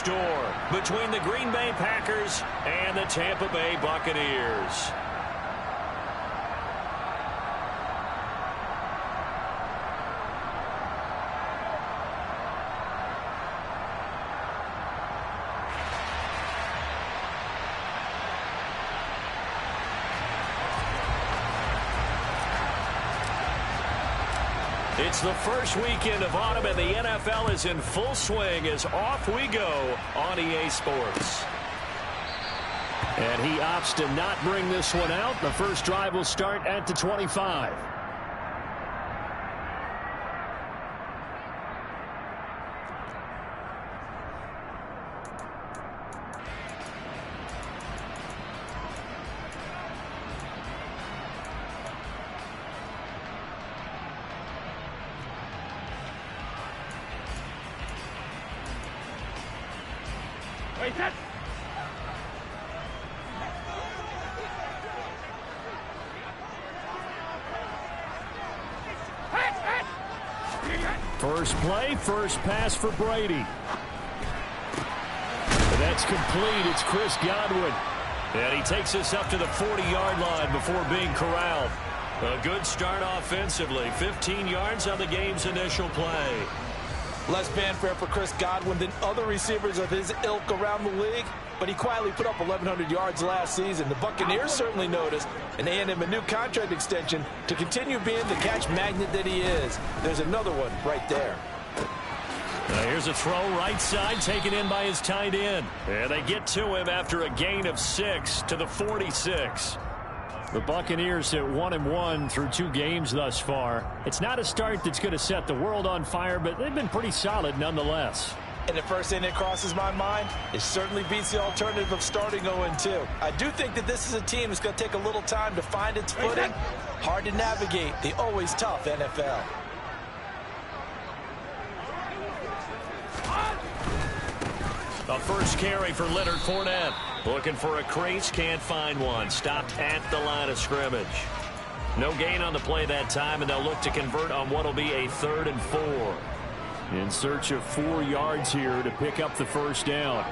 store between the Green Bay Packers and the Tampa Bay Buccaneers. It's the first weekend of autumn, and the NFL is in full swing as off we go on EA Sports. And he opts to not bring this one out. The first drive will start at the 25. First play, first pass for Brady. And that's complete. It's Chris Godwin. And he takes us up to the 40-yard line before being corralled. A good start offensively. 15 yards on the game's initial play. Less fanfare for Chris Godwin than other receivers of his ilk around the league, but he quietly put up 1,100 yards last season. The Buccaneers certainly noticed, and they handed him a new contract extension to continue being the catch magnet that he is. There's another one right there. Here's a throw right side, taken in by his tight end. And they get to him after a gain of 6 to the 46. The Buccaneers at 1-1 through 2 games thus far. It's not a start that's going to set the world on fire, but they've been pretty solid nonetheless. And the first thing that crosses my mind, it certainly beats the alternative of starting 0-2. I do think that this is a team that's going to take a little time to find its footing. Hard to navigate the always tough NFL. A first carry for Leonard Fournette. Looking for a crease, can't find one. Stopped at the line of scrimmage. No gain on the play that time, and they'll look to convert on what will be a 3rd and 4. In search of 4 yards here to pick up the first down.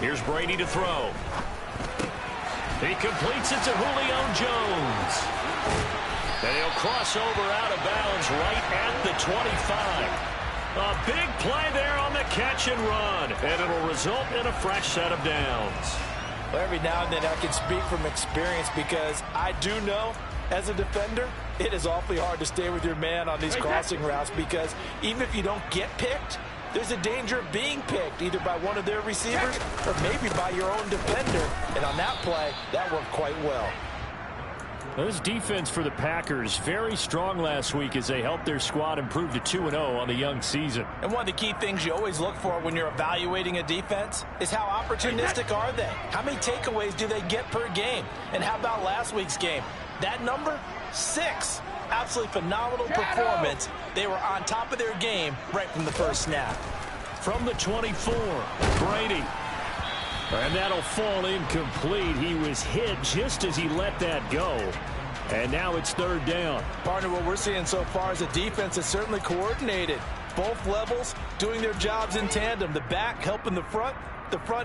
Here's Brady to throw. He completes it to Julio Jones. And he'll cross over out of bounds right at the 25. A big play there on the catch and run. And it'll result in a fresh set of downs. Well, every now and then I can speak from experience because I do know as a defender, it is awfully hard to stay with your man on these crossing routes because even if you don't get picked, there's a danger of being picked either by one of their receivers or maybe by your own defender. And on that play, that worked quite well. This defense for the Packers, very strong last week as they helped their squad improve to 2-0 on the young season. And one of the key things you always look for when you're evaluating a defense is how opportunistic are they? How many takeaways do they get per game? And how about last week's game? That number? 6. Absolutely phenomenal performance. They were on top of their game right from the first snap. From the 24, Brady. And that'll fall incomplete. He was hit just as he let that go. And now it's 3rd down. Partner, what we're seeing so far is a defense that's certainly coordinated. Both levels doing their jobs in tandem. The back helping the front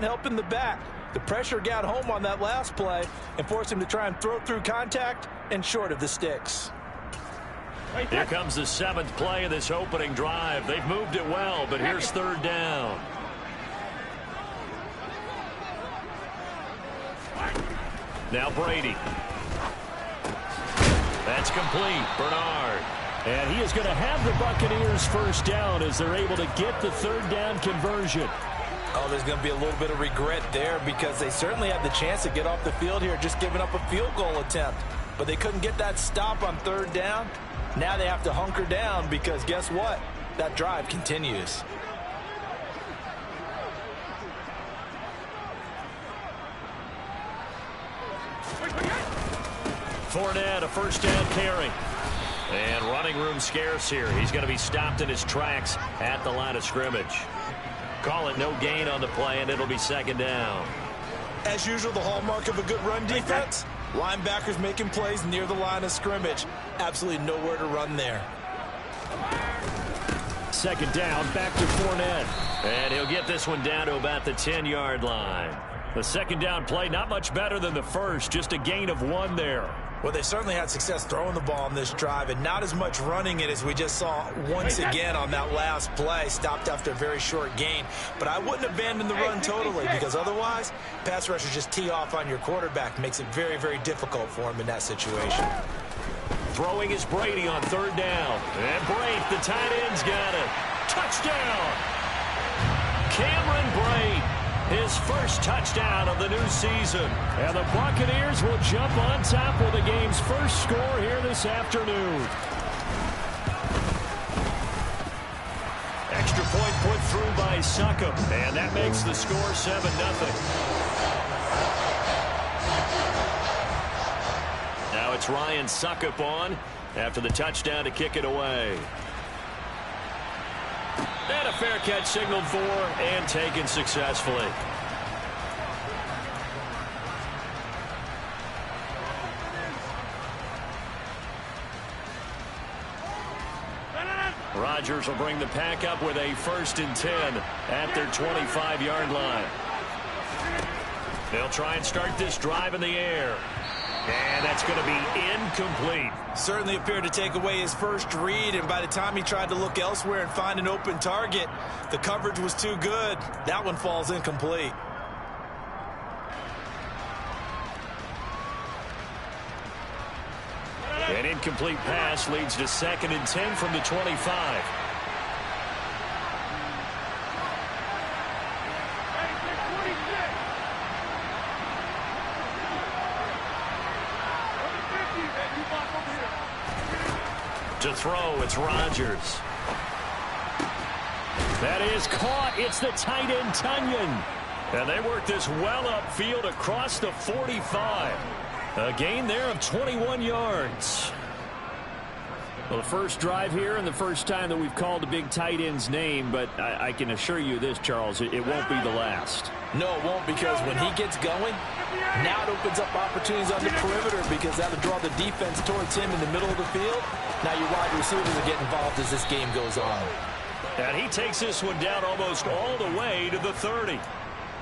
helping the back. The pressure got home on that last play and forced him to try and throw through contact and short of the sticks. Here comes the 7th play of this opening drive. They've moved it well, but here's 3rd down. Now Brady. That's complete. Bernard. And he is going to have the Buccaneers first down as they're able to get the 3rd down conversion. Oh, there's going to be a little bit of regret there because they certainly had the chance to get off the field here just giving up a field goal attempt. But they couldn't get that stop on 3rd down. Now they have to hunker down because guess what? That drive continues. Fournette, a first down carry. And running room scarce here. He's going to be stopped in his tracks at the line of scrimmage. Call it no gain on the play, and it'll be 2nd down. As usual, the hallmark of a good run defense, linebackers making plays near the line of scrimmage. Absolutely nowhere to run there. second down, back to Fournette. And he'll get this one down to about the 10-yard line. The second down play, not much better than the first, just a gain of 1 there. Well, they certainly had success throwing the ball on this drive and not as much running it as we just saw once again on that last play. Stopped after a very short gain. But I wouldn't abandon the run totally because otherwise, pass rushers just tee off on your quarterback. Makes it very, very difficult for him in that situation. Throwing is Brady on third down. And Brate, the tight end's got it. Touchdown! Cameron Brate. His first touchdown of the new season. And the Buccaneers will jump on top with the game's first score here this afternoon. Extra point put through by Succop. And that makes the score 7-0. Now it's Ryan Succop on after the touchdown to kick it away. And a fair catch signaled for and taken successfully. Rodgers will bring the pack up with a 1st and 10 at their 25-yard line. They'll try and start this drive in the air. And that's going to be incomplete. Certainly appeared to take away his first read, and by the time he tried to look elsewhere and find an open target, the coverage was too good. That one falls incomplete. An incomplete pass leads to 2nd and 10 from the 25. To throw, it's Rodgers. That is caught. It's the tight end, Tunyon. And they work this well upfield across the 45. A gain there of 21 yards. Well, the first drive here and the first time that we've called the big tight end's name, but I can assure you this, Charles, it won't be the last. No, it won't, because when he gets going, now it opens up opportunities on the perimeter because that'll draw the defense towards him in the middle of the field. Now your wide receivers will get involved as this game goes on. And he takes this one down almost all the way to the 30.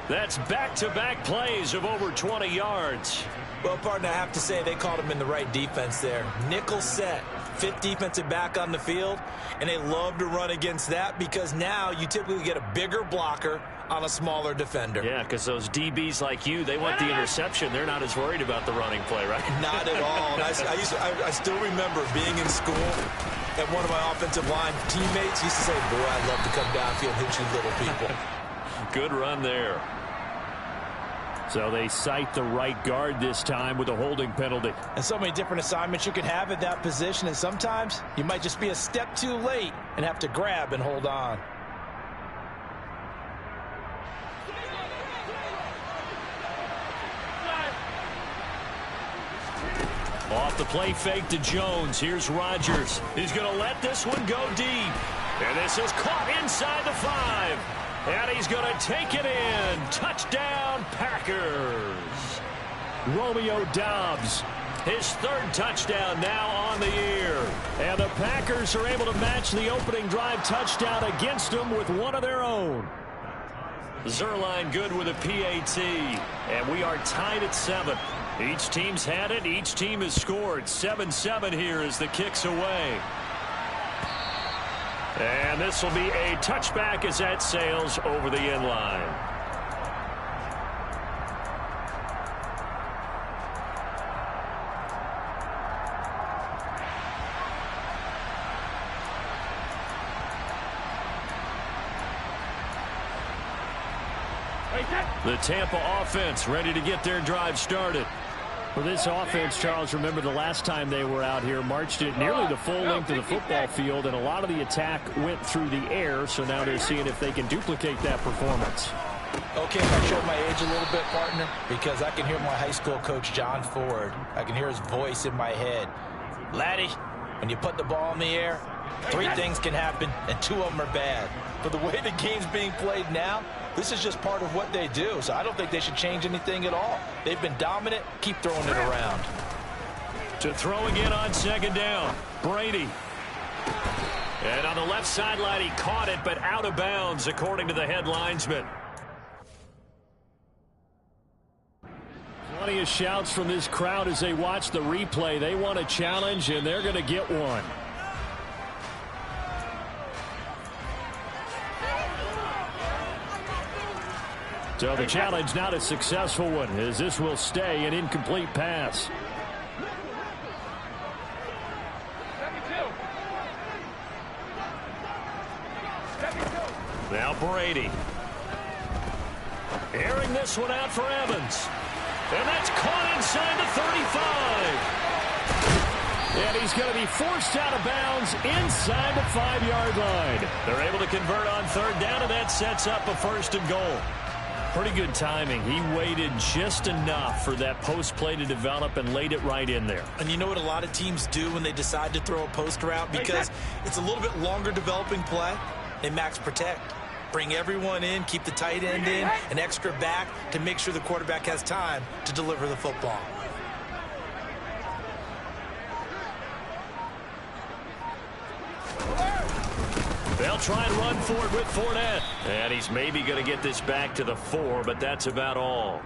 That's back-to-back plays of over 20 yards. Well, partner, I have to say they called him in the right defense there. Nickel set, 5th defensive back on the field, and they love to run against that because now you typically get a bigger blocker on a smaller defender. Yeah, because those DBs like you, they want the interception. They're not as worried about the running play, right? Not at all. And I still remember being in school, and one of my offensive line teammates used to say, boy, I'd love to come downfield and hit you little people. Good run there. So they cite the right guard this time with a holding penalty. And so many different assignments you can have at that position, and sometimes you might just be a step too late and have to grab and hold on. Off the play fake to Jones. Here's Rodgers. He's going to let this one go deep. And this is caught inside the 5. And he's going to take it in. Touchdown, Packers. Romeo Doubs, his 3rd touchdown now on the year. And the Packers are able to match the opening drive touchdown against them with one of their own. Zuerlein good with a PAT. And we are tied at 7. Each team's had it. Each team has scored. 7-7 here as the kick's away. And this will be a touchback as that sails over the end line. The Tampa offense ready to get their drive started. For this offense, Charles, remember the last time they were out here, marched it nearly the full length of the football field, and a lot of the attack went through the air, so now they're seeing if they can duplicate that performance. Okay, if I show my age a little bit, partner, because I can hear my high school coach, John Ford. I can hear his voice in my head. Laddie, when you put the ball in the air, 3 things can happen, and 2 of them are bad. But the way the game's being played now, this is just part of what they do, so I don't think they should change anything at all. They've been dominant. Keep throwing it around. To throw again on 2nd down, Brady. And on the left sideline, he caught it, but out of bounds, according to the head linesman. Plenty of shouts from this crowd as they watch the replay. They want a challenge, and they're going to get one. So the challenge not a successful one, as this will stay an incomplete pass. Now Brady. Airing this one out for Evans. And that's caught inside the 35. And he's going to be forced out of bounds inside the 5-yard line. They're able to convert on third down, and that sets up a 1st and goal. Pretty good timing. He waited just enough for that post play to develop and laid it right in there. And you know what a lot of teams do when they decide to throw a post route? Because it's a little bit longer developing play. They max protect. Bring everyone in, keep the tight end in, an extra back to make sure the quarterback has time to deliver the football. They'll try and run for it with Fournette. And he's maybe going to get this back to the 4, but that's about all.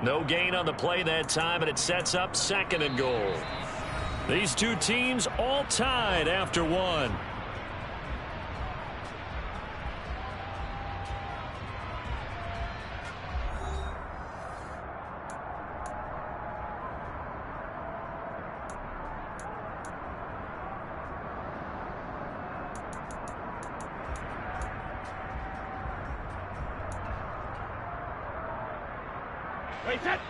No gain on the play that time, and it sets up 2nd and goal. These two teams all tied after 1.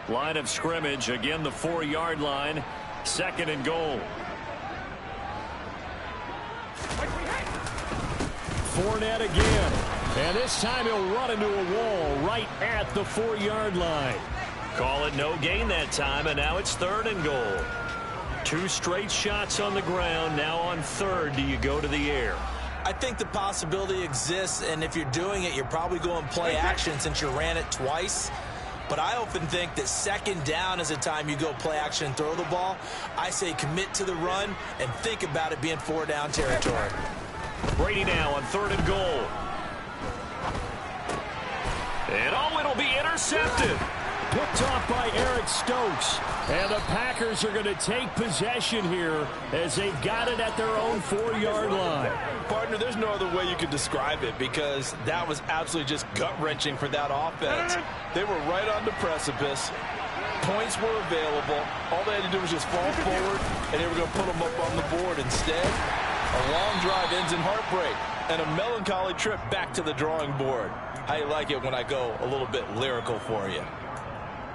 Line of scrimmage, again the 4-yard line, 2nd and goal. Fournette again, and this time he'll run into a wall right at the 4-yard line. Call it no gain that time, and now it's 3rd and goal. 2 straight shots on the ground. Now on 3rd, do you go to the air? I think the possibility exists, and if you're doing it, you're probably going play action since you ran it twice. But I often think that 2nd down is a time you go play action and throw the ball. I say commit to the run and think about it being 4-down territory. Brady now on 3rd and goal. And it'll be intercepted. Picked off by Eric Stokes. And the Packers are going to take possession here as they've got it at their own 4-yard line. Partner, there's no other way you could describe it because that was absolutely just gut-wrenching for that offense. They were right on the precipice. Points were available. All they had to do was just fall forward, and they were going to put them up on the board. Instead, a long drive ends in heartbreak and a melancholy trip back to the drawing board. How you like it when I go a little bit lyrical for you?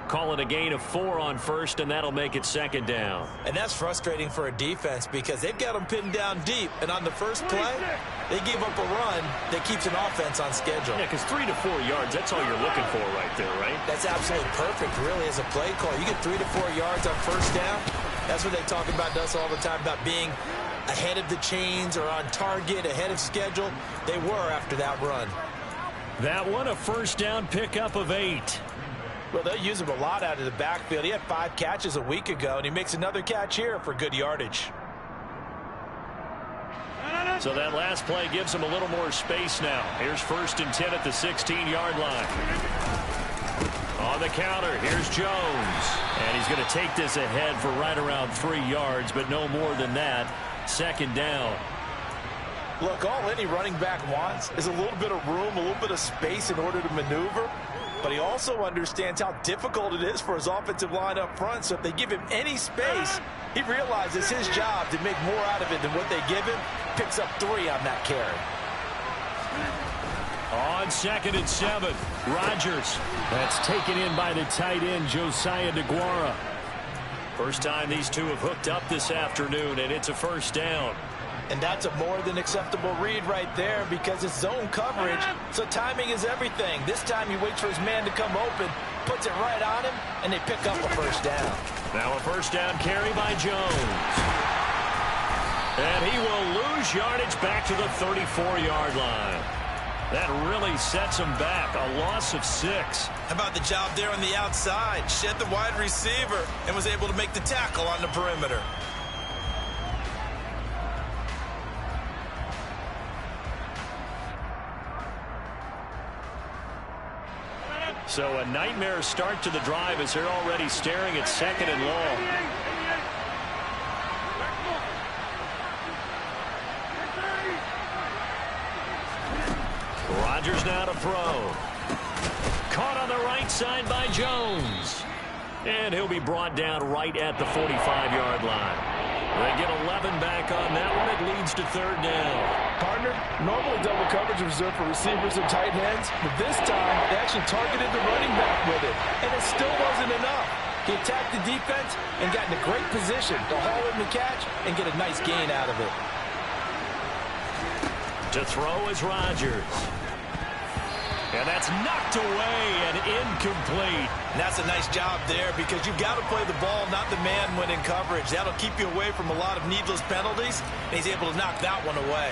Call it a gain of 4 on 1st, and that'll make it 2nd down. And that's frustrating for a defense because they've got them pinned down deep. And on the first play, they gave up a run that keeps an offense on schedule. Yeah, because 3 to 4 yards, that's all you're looking for right there, right? That's absolutely perfect, really, as a play call. You get 3 to 4 yards on 1st down. That's what they talk about us all the time, about being ahead of the chains or on target, ahead of schedule. They were after that run. That one, a 1st down pickup of 8. Well, they'll use him a lot out of the backfield. He had 5 catches a week ago, and he makes another catch here for good yardage. So that last play gives him a little more space now. Here's 1st and 10 at the 16-yard line. On the counter, here's Jones. And he's going to take this ahead for right around 3 yards, but no more than that. 2nd down. Look, all any running back wants is a little bit of room, a little bit of space in order to maneuver. But he also understands how difficult it is for his offensive line up front. So if they give him any space, he realizes his job to make more out of it than what they give him. Picks up 3 on that carry. On 2nd and 7, Rodgers. That's taken in by the tight end, Josiah DeGuara. First time these two have hooked up this afternoon, and it's a 1st down. And that's a more than acceptable read right there because it's zone coverage, so timing is everything. This time he waits for his man to come open, puts it right on him, and they pick up a 1st down. Now a 1st down carry by Jones. And he will lose yardage back to the 34-yard line. That really sets him back, a loss of 6. How about the job there on the outside? Shed the wide receiver and was able to make the tackle on the perimeter. So a nightmare start to the drive as they're already staring at 2nd and long. Rodgers now to throw. Caught on the right side by Jones. And he'll be brought down right at the 45-yard line. They get 11 back on that one. It leads to 3rd down. Partner, normally double coverage is reserved for receivers and tight ends, but this time they actually targeted the running back with it, and it still wasn't enough. He attacked the defense and got in a great position to haul in the catch and get a nice gain out of it. To throw is Rodgers. And that's knocked away and incomplete. And that's a nice job there because you've got to play the ball, not the man when in coverage. That'll keep you away from a lot of needless penalties, and he's able to knock that one away.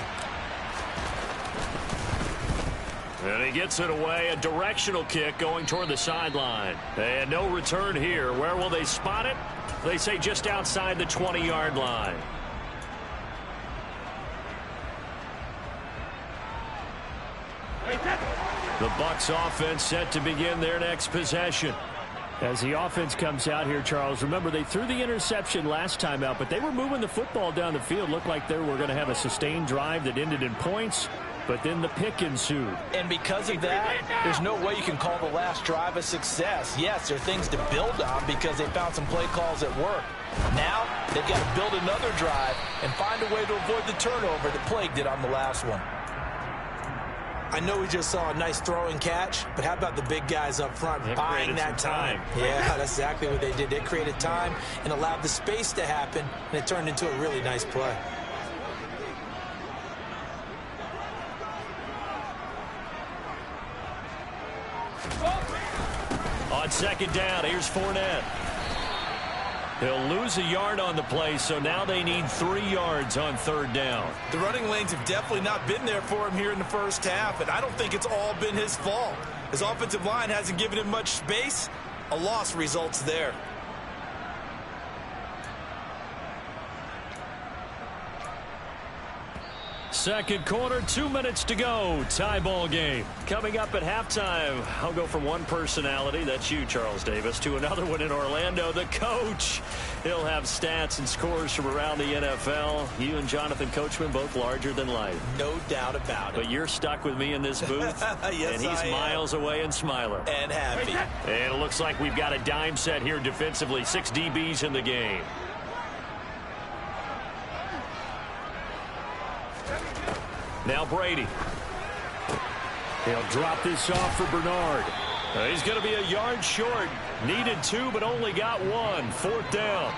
And he gets it away, a directional kick going toward the sideline. And no return here. Where will they spot it? They say just outside the 20-yard line. The Bucs offense set to begin their next possession. As the offense comes out here, Charles, remember they threw the interception last time out, but they were moving the football down the field. Looked like they were going to have a sustained drive that ended in points, but then the pick ensued. And because of that, there's no way you can call the last drive a success. Yes, there are things to build on because they found some play calls that work. Now, they've got to build another drive and find a way to avoid the turnover that plagued it on the last one. I know we just saw a nice throwing catch, but how about the big guys up front buying that time? Yeah, that's exactly what they did. They created time and allowed the space to happen, and it turned into a really nice play. On 2nd down, here's Fournette. He'll lose a yard on the play, so now they need 3 yards on 3rd down. The running lanes have definitely not been there for him here in the first half, and I don't think it's all been his fault. His offensive line hasn't given him much space. A loss results there. Second quarter, 2 minutes to go. Tie ball game. Coming up at halftime, I'll go from one personality, that's you, Charles Davis, to another one in Orlando, the coach. He'll have stats and scores from around the NFL. You and Jonathan Coachman both larger than life. No doubt about it. But you're stuck with me in this booth. Yes, and he's miles away and smiling. And happy. And it looks like we've got a dime set here defensively. 6 DBs in the game. Now Brady. They'll drop this off for Bernard. He's going to be a yard short. Needed 2, but only got 1. 4th down.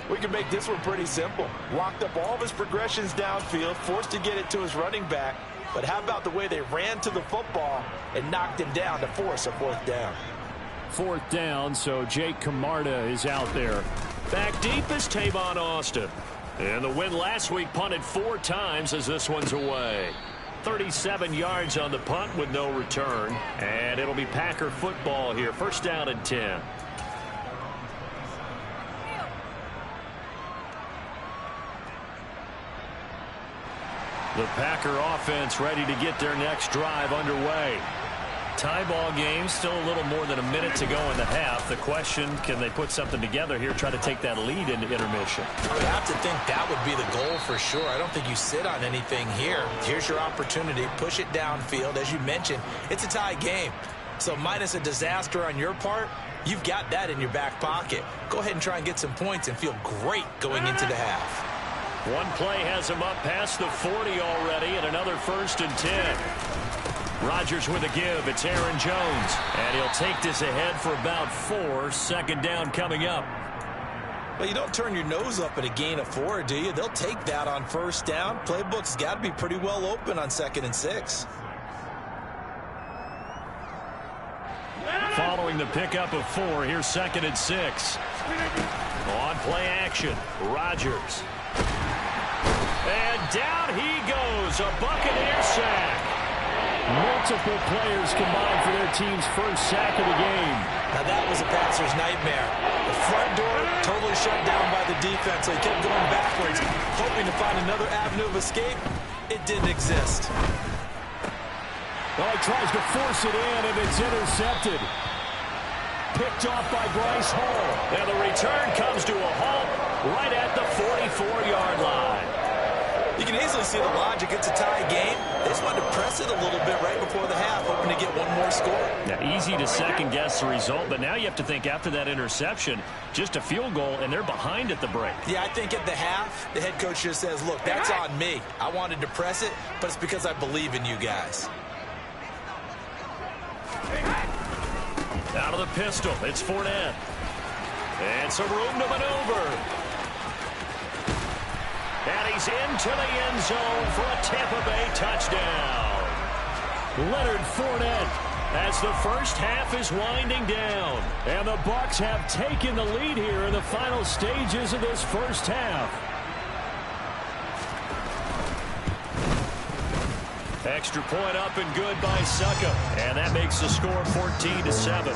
We can make this one pretty simple. Locked up all of his progressions downfield, forced to get it to his running back. But how about the way they ran to the football and knocked him down to force a 4th down? 4th down, so Jake Camarda is out there. Back deep is Tavon Austin. And the win last week punted 4 times as this one's away. 37 yards on the punt with no return. And it'll be Packer football here. 1st down and 10. The Packer offense ready to get their next drive underway. Tie ball game, still a little more than a minute to go in the half. The question, can they put something together here, try to take that lead into intermission? I would have to think that would be the goal for sure. I don't think you sit on anything here. Here's your opportunity. Push it downfield. As you mentioned, it's a tie game. So minus a disaster on your part, you've got that in your back pocket. Go ahead and try and get some points and feel great going into the half. One play has him up past the 40 already, and another 1st and 10. Rodgers with a give. It's Aaron Jones. And he'll take this ahead for about 4. 2nd down coming up. Well, you don't turn your nose up at a gain of 4, do you? They'll take that on 1st down. Playbook's got to be pretty well open on 2nd and 6. Following the pickup of 4, here's 2nd and 6. On play action, Rodgers. And down he goes. A Buccaneer sack. Multiple players combined for their team's 1st sack of the game. Now that was a passer's nightmare. The front door totally shut down by the defense, so he kept going backwards, hoping to find another avenue of escape. It didn't exist. Oh, he tries to force it in, and it's intercepted. Picked off by Bryce Hall. And the return comes to a halt right at the 44-yard line. You can easily see the logic. It's a tie game. They just wanted to press it a little bit right before the half, hoping to get one more score. Now, easy to second-guess the result, but now you have to think after that interception, just a field goal, and they're behind at the break. Yeah, I think at the half, the head coach just says, look, that's on me. I wanted to press it, but it's because I believe in you guys. Out of the pistol, it's Fournette. And some room to maneuver. And he's into the end zone for a Tampa Bay touchdown. Leonard Fournette as the first half is winding down. And the Bucs have taken the lead here in the final stages of this first half. Extra point up and good by Succop. And that makes the score 14-7.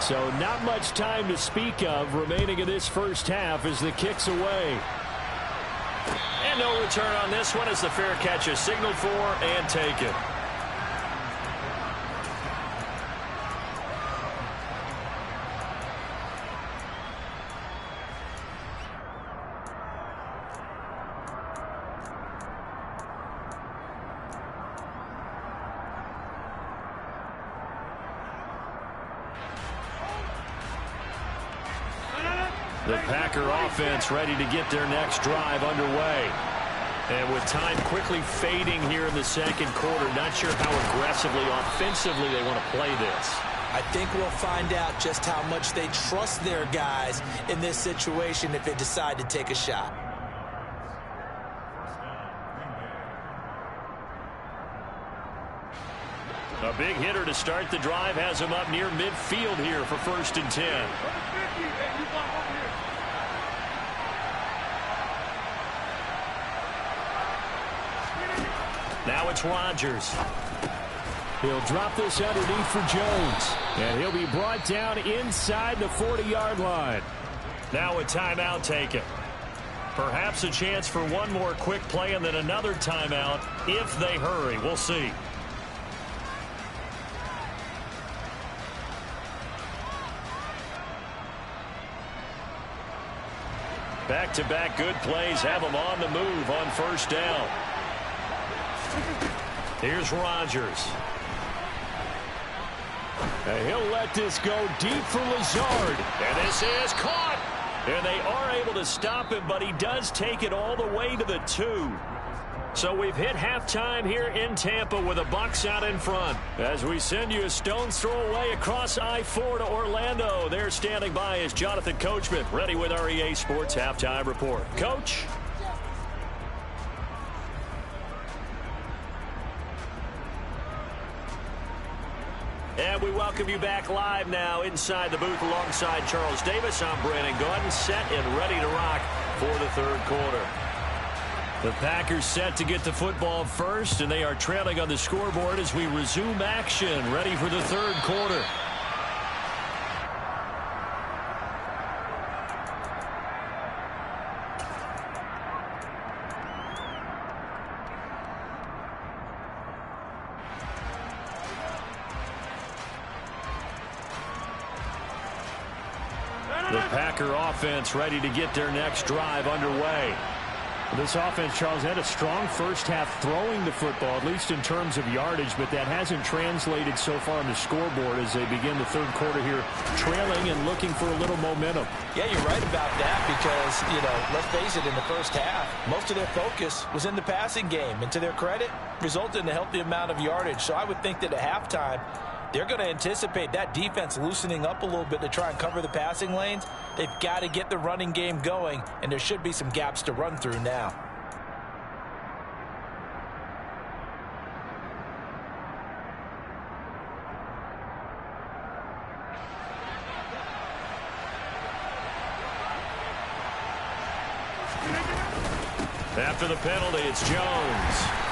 So not much time to speak of remaining in this first half as the kick's away. And no return on this one as the fair catch is signaled for and taken. The Packer offense ready to get their next drive underway. And with time quickly fading here in the second quarter, not sure how aggressively, offensively they want to play this. I think we'll find out just how much they trust their guys in this situation if they decide to take a shot. A big hitter to start the drive has him up near midfield here for 1st and 10. Now it's Rodgers. He'll drop this underneath for Jones. And he'll be brought down inside the 40-yard line. Now a timeout taken. Perhaps a chance for one more quick play and then another timeout if they hurry. We'll see. Back-to-back good plays have them on the move on 1st down. Here's Rodgers. And he'll let this go deep for Lazard. And this is caught. And they are able to stop him, but he does take it all the way to the 2. So we've hit halftime here in Tampa with the Bucs out in front. As we send you a stone's throw away across I-4 to Orlando. There standing by is Jonathan Coachman, ready with our EA Sports Halftime Report. Coach? And we welcome you back live now inside the booth alongside Charles Davis. I'm Brandon Gaudin, set and ready to rock for the third quarter. The Packers set to get the football first, and they are trailing on the scoreboard as we resume action, ready for the third quarter. The Packer offense ready to get their next drive underway. This offense, Charles, had a strong first half throwing the football, at least in terms of yardage, but that hasn't translated so far on the scoreboard as they begin the third quarter here, trailing and looking for a little momentum. Yeah, you're right about that because, let's face it, in the first half, most of their focus was in the passing game. And to their credit, resulted in a healthy amount of yardage. So I would think that at halftime, they're going to anticipate that defense loosening up a little bit to try and cover the passing lanes. They've got to get the running game going, and there should be some gaps to run through now. After the penalty, it's Jones.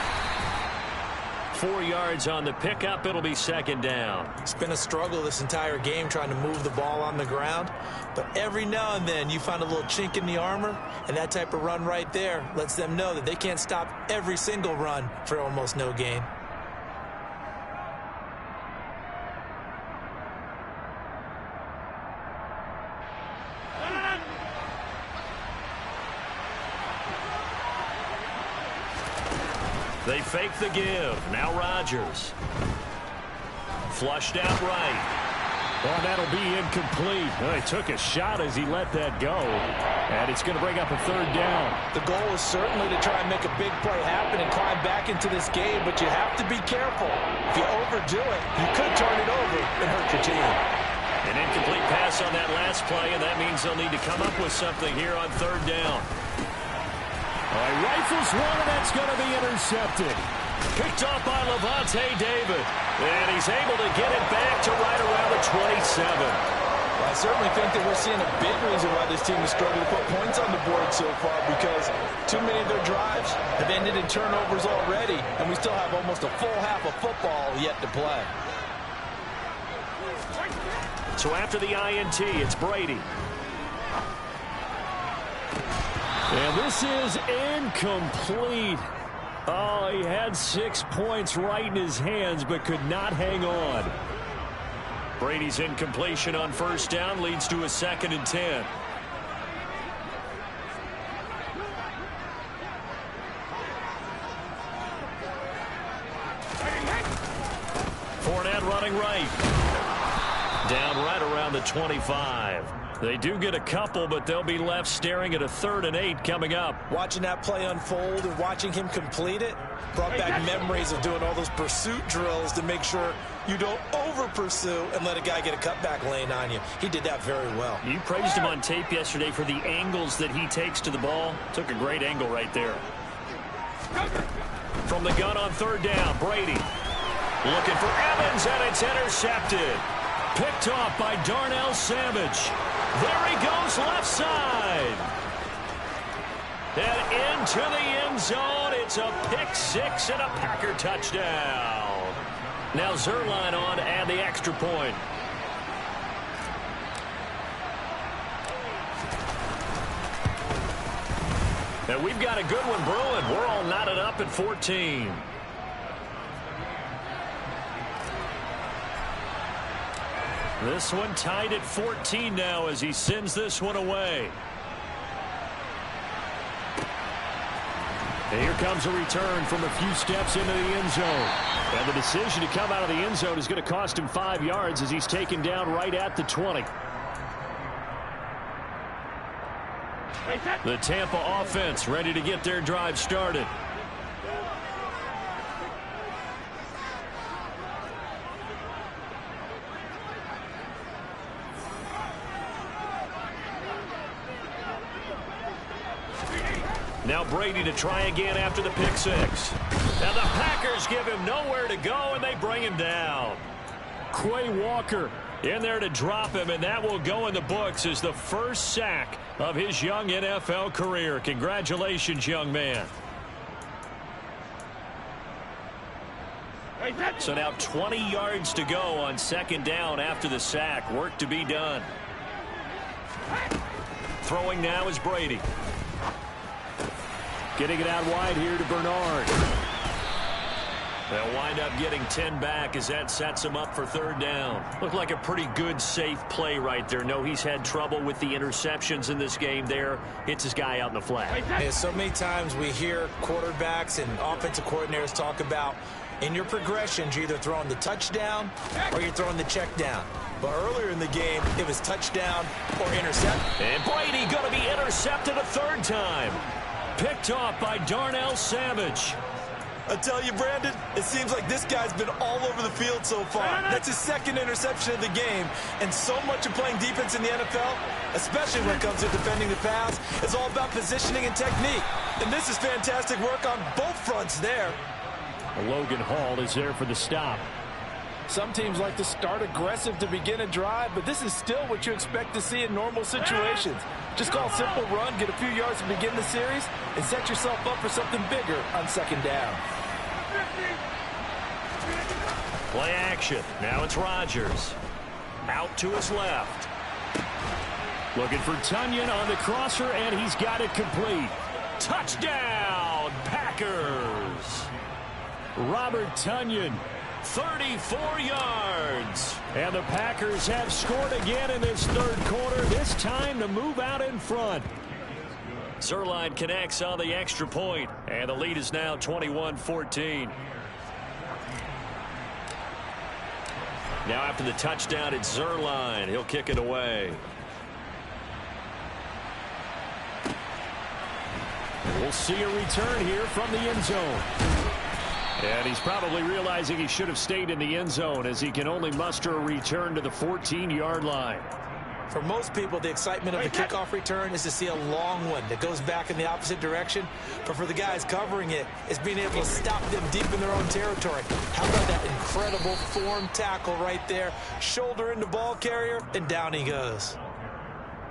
4 yards on the pickup. It'll be second down. It's been a struggle this entire game trying to move the ball on the ground. But every now and then you find a little chink in the armor, and that type of run right there lets them know that they can't stop every single run for almost no gain. They fake the give. Now Rodgers. Flushed out right. Well, that'll be incomplete. Well, he took a shot as he let that go. And it's going to bring up a third down. The goal is certainly to try and make a big play happen and climb back into this game, but you have to be careful. If you overdo it, you could turn it over and hurt your team. An incomplete pass on that last play, and that means they'll need to come up with something here on third down. Rifles one, and that's going to be intercepted. Picked off by Lavonte David. And he's able to get it back to right around the 27. Well, I certainly think that we're seeing a big reason why this team has struggled to put points on the board so far, because too many of their drives have ended in turnovers already, and we still have almost a full half of football yet to play. So after the INT, it's Brady. And this is incomplete. Oh, he had 6 points right in his hands, but could not hang on. Brady's incompletion on first down leads to a 2nd and 10. Fournette running right. Down right around the 25. They do get a couple, but they'll be left staring at a 3rd and 8 coming up. Watching that play unfold and watching him complete it brought back memories of doing all those pursuit drills to make sure you don't over-pursue and let a guy get a cutback lane on you. He did that very well. You praised him on tape yesterday for the angles that he takes to the ball. Took a great angle right there. From the gun on third down, Brady. Looking for Evans, and it's intercepted. Picked off by Darnell Savage. There he goes, left side. And into the end zone. It's a pick six and a Packer touchdown. Now Zuerlein on to add the extra point. And we've got a good one brewing. We're all knotted up at 14. This one tied at 14 now as he sends this one away. And here comes a return from a few steps into the end zone. And the decision to come out of the end zone is going to cost him 5 yards as he's taken down right at the 20. The Tampa offense ready to get their drive started. Now Brady to try again after the pick six. Now the Packers give him nowhere to go, and they bring him down. Quay Walker in there to drop him, and that will go in the books as the first sack of his young NFL career. Congratulations, young man. So now 20 yards to go on second down after the sack. Work to be done. Throwing now is Brady. Getting it out wide here to Bernard. They'll wind up getting 10 back as that sets him up for third down. Looked like a pretty good, safe play right there. No, he's had trouble with the interceptions in this game there. Hits his guy out in the flat. Yeah, so many times we hear quarterbacks and offensive coordinators talk about in your progressions, you're either throwing the touchdown or you're throwing the check down. But earlier in the game, it was touchdown or intercept. And Brady going to be intercepted a third time. Picked off by Darnell Savage. I tell you, Brandon, it seems like this guy's been all over the field so far. That's his second interception of the game. And so much of playing defense in the NFL, especially when it comes to defending the pass, is all about positioning and technique. And this is fantastic work on both fronts there. Logan Hall is there for the stop. Some teams like to start aggressive to begin a drive, but this is still what you expect to see in normal situations. Just call a simple run, get a few yards to begin the series, and set yourself up for something bigger on second down. Play action. Now it's Rodgers. Out to his left. Looking for Tonyan on the crosser, and he's got it complete. Touchdown, Packers. Robert Tonyan. 34 yards. And the Packers have scored again in this third quarter, this time to move out in front. Zuerlein connects on the extra point, and the lead is now 21-14. Now after the touchdown, it's Zuerlein. He'll kick it away. We'll see a return here from the end zone. And he's probably realizing he should have stayed in the end zone as he can only muster a return to the 14-yard line. For most people, the excitement of the kickoff return is to see a long one that goes back in the opposite direction. But for the guys covering it, it's being able to stop them deep in their own territory. How about that incredible form tackle right there? Shoulder in the ball carrier, and down he goes.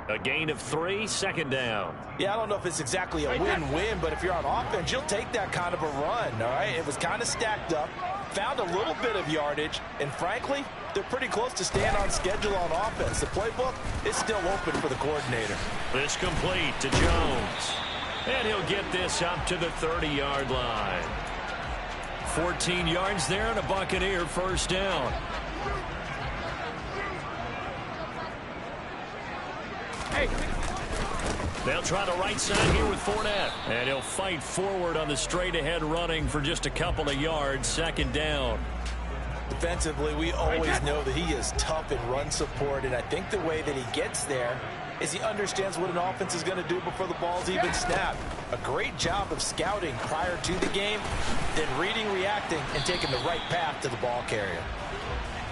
A gain of 3, second down. Yeah, I don't know if it's exactly a win-win, but if you're on offense, you'll take that kind of a run, all right? It was kind of stacked up, found a little bit of yardage, and frankly, they're pretty close to staying on schedule on offense. The playbook is still open for the coordinator. This complete to Jones. And he'll get this up to the 30-yard line. 14 yards there and a Buccaneer first down. They'll try the right side here with Fournette. And he'll fight forward on the straight-ahead running for just a couple of yards. Second down. Defensively, we always know that he is tough in run support, and I think the way that he gets there is he understands what an offense is going to do before the ball's even snapped. A great job of scouting prior to the game, then reading, reacting, and taking the right path to the ball carrier.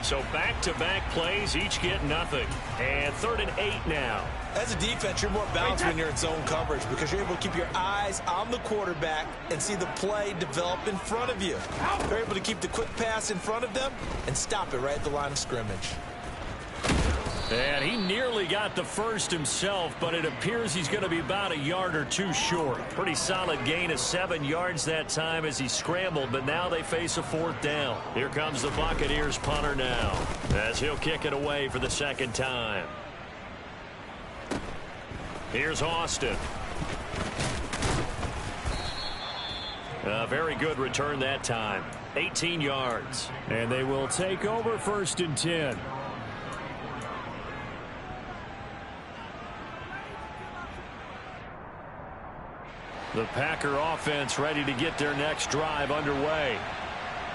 So back-to-back plays, each get nothing. And 3rd and 8 now. As a defense, you're more balanced when you're in zone coverage because you're able to keep your eyes on the quarterback and see the play develop in front of you. You're able to keep the quick pass in front of them and stop it right at the line of scrimmage. And he nearly got the first himself, but it appears he's going to be about a yard or two short. Pretty solid gain of 7 yards that time as he scrambled, but now they face a 4th down. Here comes the Buccaneers punter now as he'll kick it away for the second time. Here's Austin. A very good return that time. 18 yards. And they will take over 1st and 10. The Packer offense ready to get their next drive underway.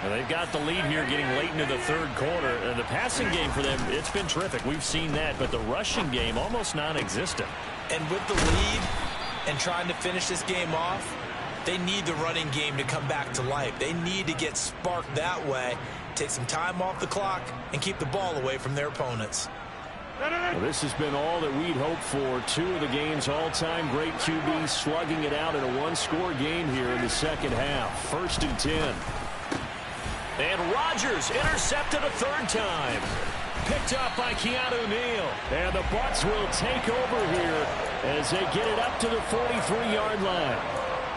And they've got the lead here getting late into the third quarter. And the passing game for them, it's been terrific. We've seen that. But the rushing game, almost non-existent. And with the lead and trying to finish this game off, they need the running game to come back to life. They need to get sparked that way, take some time off the clock, and keep the ball away from their opponents. Well, this has been all that we'd hoped for. 2 of the game's all-time great QBs slugging it out in a one-score game here in the second half. 1st and 10. And Rodgers intercepted a 3rd time. Picked up by Keanu Neal. And the Bucs will take over here as they get it up to the 43-yard line.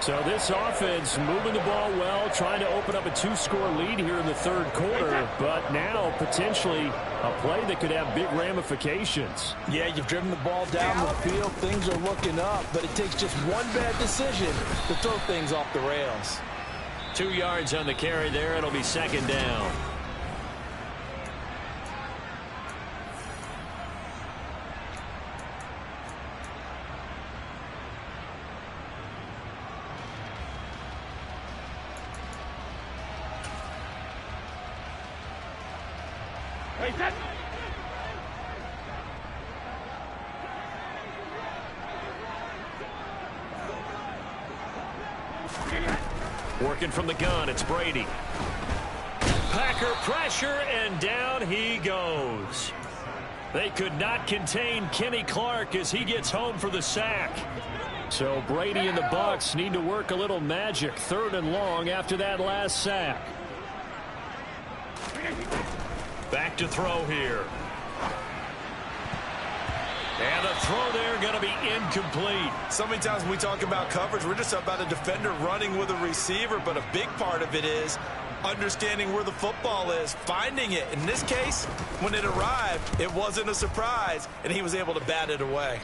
So this offense moving the ball well, trying to open up a 2-score lead here in the third quarter, but now potentially a play that could have big ramifications. Yeah, you've driven the ball down the field. Things are looking up, but it takes just one bad decision to throw things off the rails. 2 yards on the carry there. It'll be second down. Working from the gun, it's Brady. Packer pressure, and down he goes. They could not contain Kenny Clark as he gets home for the sack. So Brady and the Bucs need to work a little magic. 3rd and long after that last sack. Back to throw here. And the throw there going to be incomplete. So many times when we talk about coverage, we're just about a defender running with a receiver, but a big part of it is understanding where the football is, finding it. In this case, when it arrived, it wasn't a surprise, and he was able to bat it away.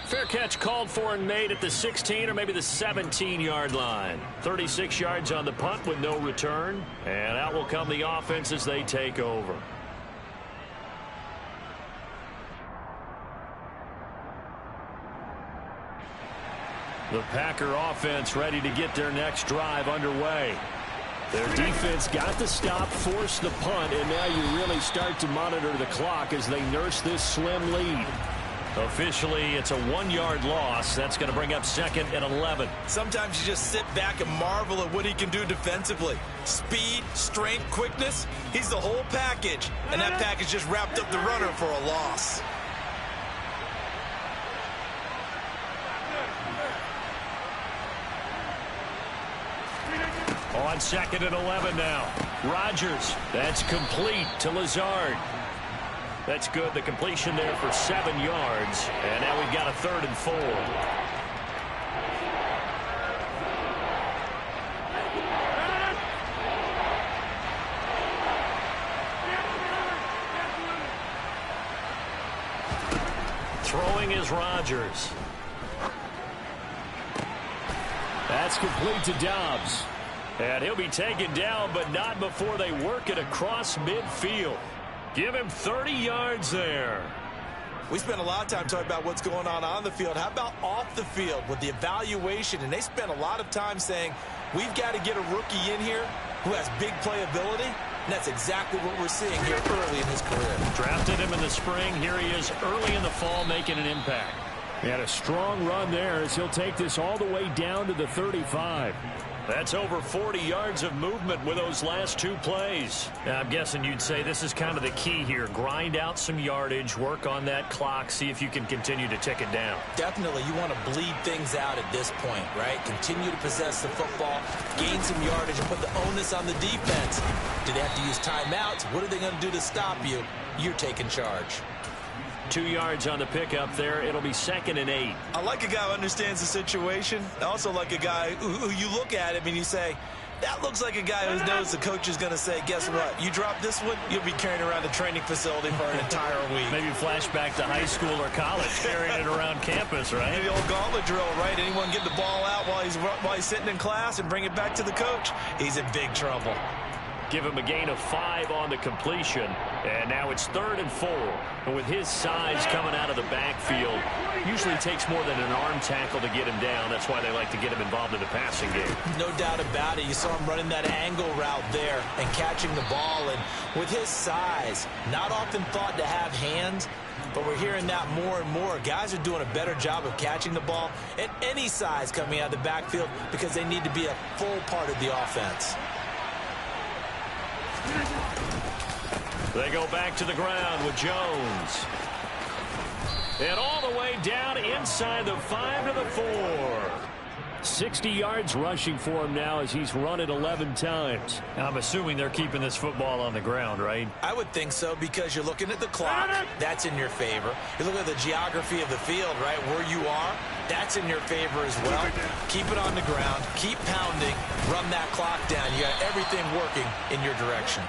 Fair catch called for and made at the 16 or maybe the 17-yard line. 36 yards on the punt with no return. And out will come the offense as they take over. The Packer offense ready to get their next drive underway. Their defense got the stop, forced the punt, and now you really start to monitor the clock as they nurse this slim lead. Officially, it's a 1-yard loss. That's going to bring up 2nd and 11. Sometimes you just sit back and marvel at what he can do defensively. Speed, strength, quickness, he's the whole package. And that package just wrapped up the runner for a loss. On 2nd and 11 now. Rodgers, that's complete to Lazard. That's good. The completion there for 7 yards. And now we've got a 3rd and 4. Throwing is Rodgers. That's complete to Dobbs. And he'll be taken down, but not before they work it across midfield. Give him 30 yards there. We spent a lot of time talking about what's going on the field. How about off the field with the evaluation? And they spent a lot of time saying, we've got to get a rookie in here who has big playability. And that's exactly what we're seeing here early in his career. Drafted him in the spring. Here he is early in the fall making an impact. He had a strong run there as he'll take this all the way down to the 35. That's over 40 yards of movement with those last 2 plays. Now, I'm guessing you'd say this is kind of the key here. Grind out some yardage, work on that clock, see if you can continue to tick it down. Definitely, you want to bleed things out at this point, right? Continue to possess the football, gain some yardage, and put the onus on the defense. Do they have to use timeouts? What are they going to do to stop you? You're taking charge. 2 yards on the pickup there. It'll be 2nd and 8. I like a guy who understands the situation. I also like a guy who you look at him and you say, that looks like a guy who knows the coach is going to say, guess what? You drop this one, you'll be carrying around the training facility for an entire week. Maybe flashback to high school or college, carrying it around campus, right? The old gauntlet drill, right? Anyone get the ball out while he's sitting in class and bring it back to the coach? He's in big trouble. Give him a gain of 5 on the completion. And now it's 3rd and 4. And with his size coming out of the backfield, usually takes more than an arm tackle to get him down. That's why they like to get him involved in the passing game. No doubt about it. You saw him running that angle route there and catching the ball. And with his size, not often thought to have hands, but we're hearing that more and more. Guys are doing a better job of catching the ball at any size coming out of the backfield because they need to be a full part of the offense. They go back to the ground with Jones. And all the way down inside the 5 to the 4. 60 yards rushing for him now as he's run it 11 times. Now, I'm assuming they're keeping this football on the ground, right? I would think so because you're looking at the clock. That's in your favor. You look at the geography of the field, right, where you are. That's in your favor as well. Keep it on the ground. Keep pounding. Run that clock down. You got everything working in your direction.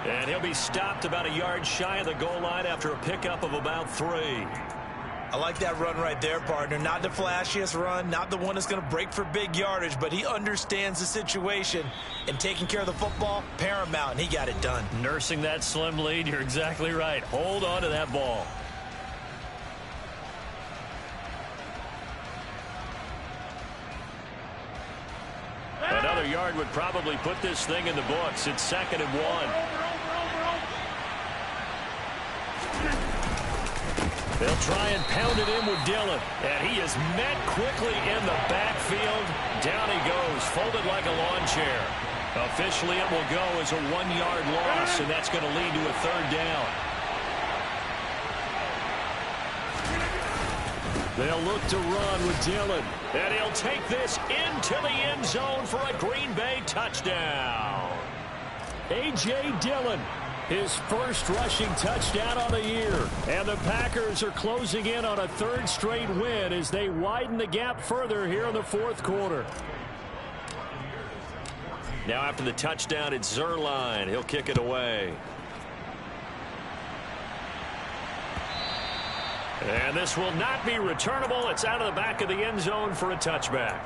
And he'll be stopped about a yard shy of the goal line after a pickup of about 3. I like that run right there, partner. Not the flashiest run, not the one that's going to break for big yardage, but he understands the situation, and taking care of the football, paramount, and he got it done. Nursing that slim lead, you're exactly right. Hold on to that ball. Another yard would probably put this thing in the books. It's 2nd and 1. They'll try and pound it in with Dillon. And he is met quickly in the backfield. Down he goes, folded like a lawn chair. Officially, it will go as a 1-yard loss, and that's going to lead to a 3rd down. They'll look to run with Dillon. And he'll take this into the end zone for a Green Bay touchdown. A.J. Dillon His first rushing touchdown on the year. And the Packers are closing in on a third straight win as they widen the gap further here in the fourth quarter. Now after the touchdown, it's Zuerlein. He'll kick it away. And this will not be returnable. It's out of the back of the end zone for a touchback.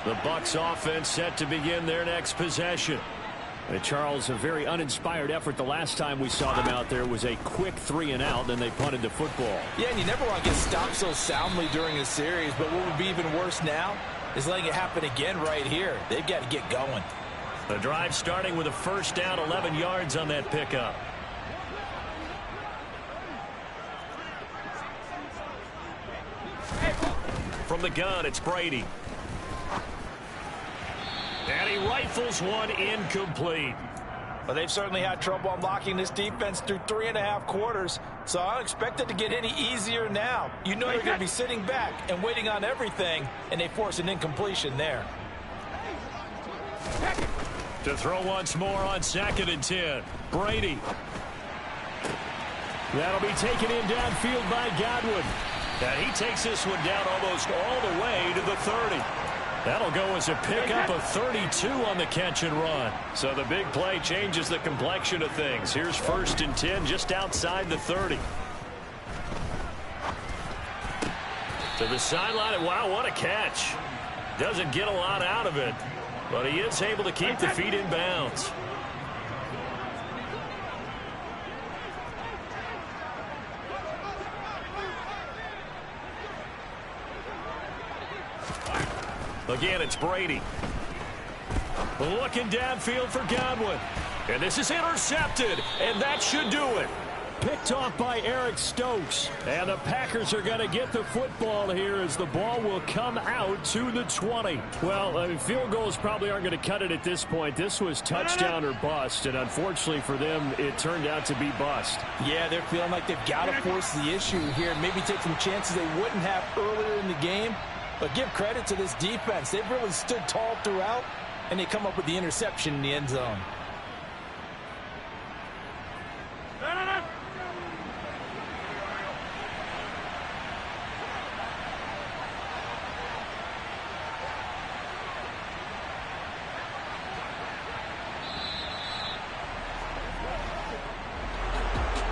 The Bucs offense set to begin their next possession. And Charles, a very uninspired effort the last time we saw them out there. It was a quick 3-and-out, and they punted the football. Yeah, and you never want to get stopped so soundly during a series, but what would be even worse now is letting it happen again right here. They've got to get going. The drive starting with a first down, 11 yards on that pickup. From the gun, it's Brady. And he rifles one incomplete. Well, they've certainly had trouble unlocking this defense through 3.5 quarters, so I don't expect it to get any easier now. You know you're going to be sitting back and waiting on everything, and they force an incompletion there. To throw once more on 2nd and 10. Brady. That'll be taken in downfield by Godwin. And he takes this one down almost all the way to the 30. That'll go as a pickup of 32 on the catch and run. So the big play changes the complexion of things. Here's 1st and 10 just outside the 30. To the sideline. Wow, what a catch. Doesn't get a lot out of it, but he is able to keep the feet in bounds. Again, it's Brady. Looking downfield for Godwin. And this is intercepted, and that should do it. Picked off by Eric Stokes. And the Packers are going to get the football here as the ball will come out to the 20. Well, field goals probably aren't going to cut it at this point. This was touchdown or bust, and unfortunately for them, it turned out to be bust. Yeah, they're feeling like they've got to force the issue here. Maybe take some chances they wouldn't have earlier in the game. But give credit to this defense. They've really stood tall throughout, and they come up with the interception in the end zone.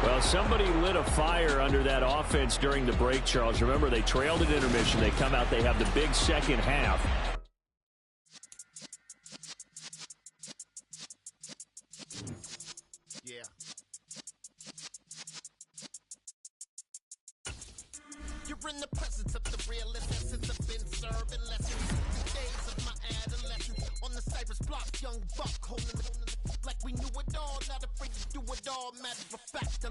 Well, somebody lit a fire under that offense during the break, Charles. Remember, they trailed at intermission. They come out, they have the big second half. Yeah. You're in the presence of the realest essence. I've been serving lessons. Days of my adolescence. On the Cypress block, young buck holding the like we knew it all. Not afraid to do it all. Matter of fact,